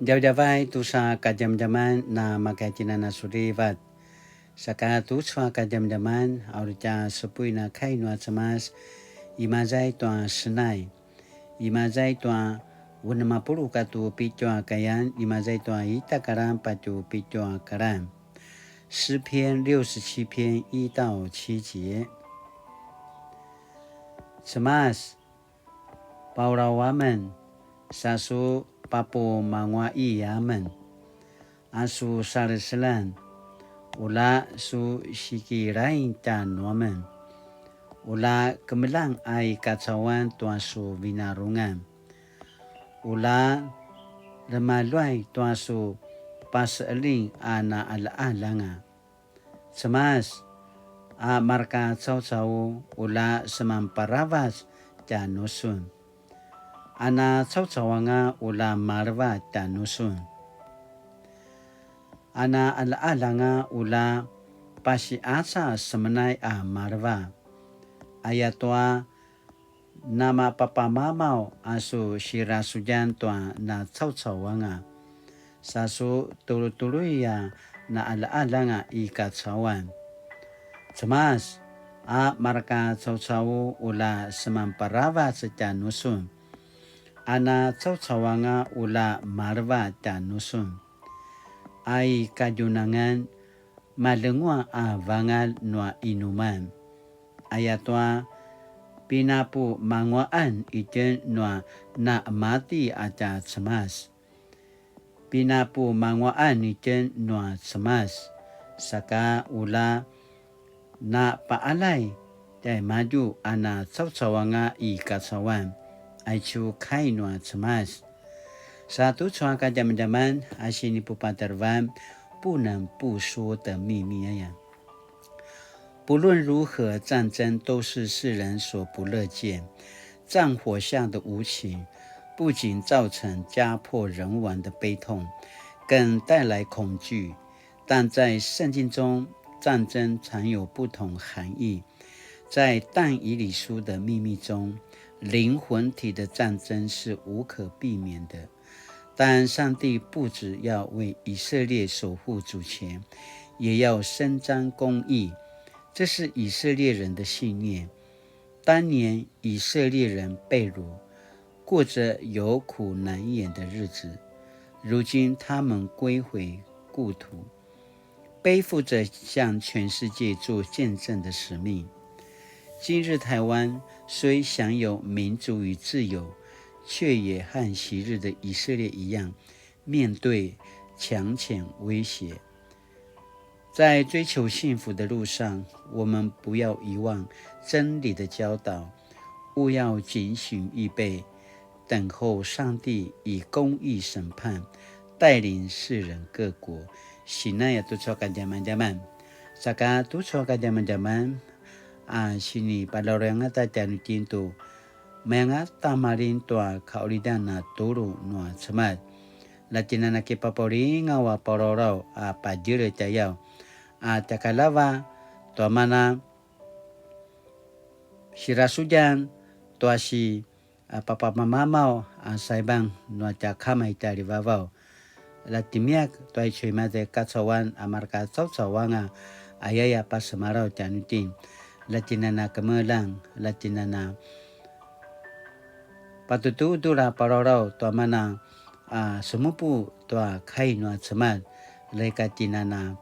Jauh-jauh tu sa kajam jaman na makaitina na surivat. Saka tu sa kajam jaman aurja sepui na kai nua cemas imazai tua senai. Imazai tua unamapuru katu pitua kayan imazai tua ita karam patu pitua karam. 诗篇67篇1到7节。Cemas, paurawaman, sasu papo mangwa iyaman, asu saraselan, ula su sikirain tanuaman, ula kemelang ai kacawan tuasu binarungan, ula remaluai tuasu pasaling ana ala-alanga. Cemas, a marka cau-cau ula semamparavas janusun. Ana cau-cawanga ula marva janusun. Ana ala-alanga ula pasi asa semenai a marva. Ayatwa nama papa mamau asu sirasujan tua na cau-cawanga. Sasu tulu-tului ya na ala-alanga i kacawan. Cemas, a marka cau-cau ula semamparawa sejanusun. Ana cau-cawanga ula marwa janusun. Ai kajunangan malengua a vangal nua inuman. Ayatwa pinapu mangwaan ijen nua na mati aja cemas. Pinapu mangwaan ijen nua cemas. Saka ula na paalai dai maju ana cau-cawanga i kacawan. Aicu kai nua cemas. Satu cua kajam-jaman asini pupatervan不能不说的秘密呀。不论如何，战争都是世人所不乐见。战火下的无情，不仅造成家破人亡的悲痛，更带来恐惧。但在圣经中，战争常有不同含义。在但以理书的秘密中，灵魂体的战争是无可避免的。但上帝不只要为以色列守护主权，也要伸张公义。这是以色列人的信念。当年以色列人被掳，过着有苦难言的日子，如今他们归回故土，背负着向全世界做见证的使命。今日台湾虽享有民主与自由，却也和昔日的以色列一样，面对强权威胁。在追求幸福的路上，我们不要遗忘真理的教导，务要警醒预备，等候上帝以公义审判，带领世人各国。Sina ya tu coka zaman-zaman. Saka tu coka zaman-zaman, sini paloranga ta janu tintu. Mayanga tamarin tua kaulidana turu nua cemat. Latina na kipapori ngawa pororo pajire tayau. Takalava tua mana sirasujan tua si papa mamamau saibang nua jakama itari vavau. Latimiak tua ichuimate kacawan amarka cau-cawanga ayaya pas semarau janutin. Latina na kemelang, latina na patututura parorau tua mana semupu tua kai nua cemat. Leka tinana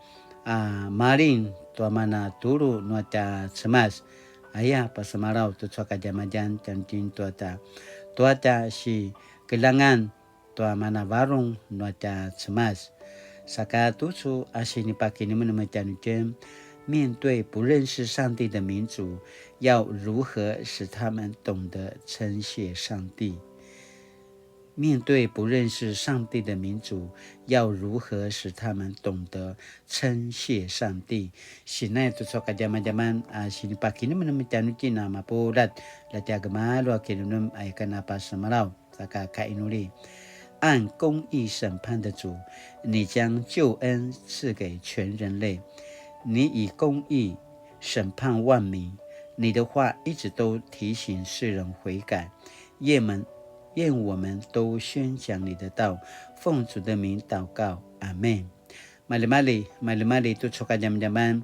maring tua mana turu nua ta cemas. Ayah pas semarau tu coka jamajan jantin tua ta si kelangan tua mana warung nua ta cemas. Saka tusu asini pakini menemukan jem 面对不认识上帝的民族，要如何使他们懂得称谢上帝？面对不认识上帝的民族，要如何使他们懂得称谢上帝？现在都说个zaman-zaman sini pagi ni menemukan nama polat latihan gemalu akhirnya akan apa semalau saka kainuli。按公义审判的主，你将救恩赐给全人类。你以公义审判万民，你的话一直都提醒世人悔改。愿我们都宣讲你的道，奉主的名祷告，阿们。Mali-mali tu suka jam-jaman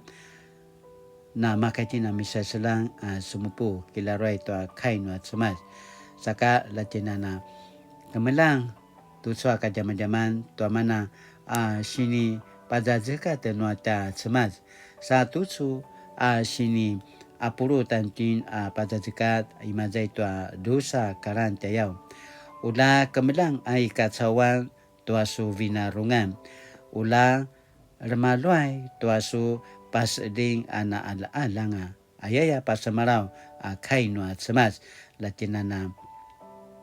na makati na misa selang sumupu kilaroy to kai no atsumas saka latina na kemelang tu suka jam-jaman to mana sini pazazeka te no ta atsumas sa tu su sini apuro tantin pazazeka imazai to dosa karante yao ula kemelang ai katsawan to asu vinarungan ula Remaluai tuasu pas ding ana alanga ayaya pasamarau kai no atsemas latinana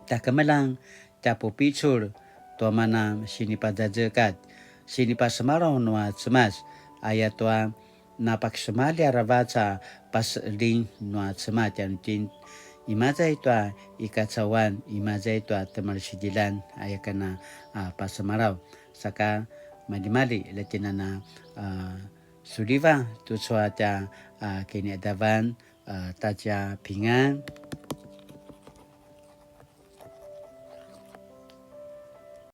takamelang tapo pichur to mana sini padajekat sini pasamarau no atsemas ayatwa napaksemali aravaca pas ding no atsemat yang tin imaza itu ikatsawan imaza itu temarsidilan ayakana pasamarau saka mali-mali latina na suliva tu suata kini adavan taja pingan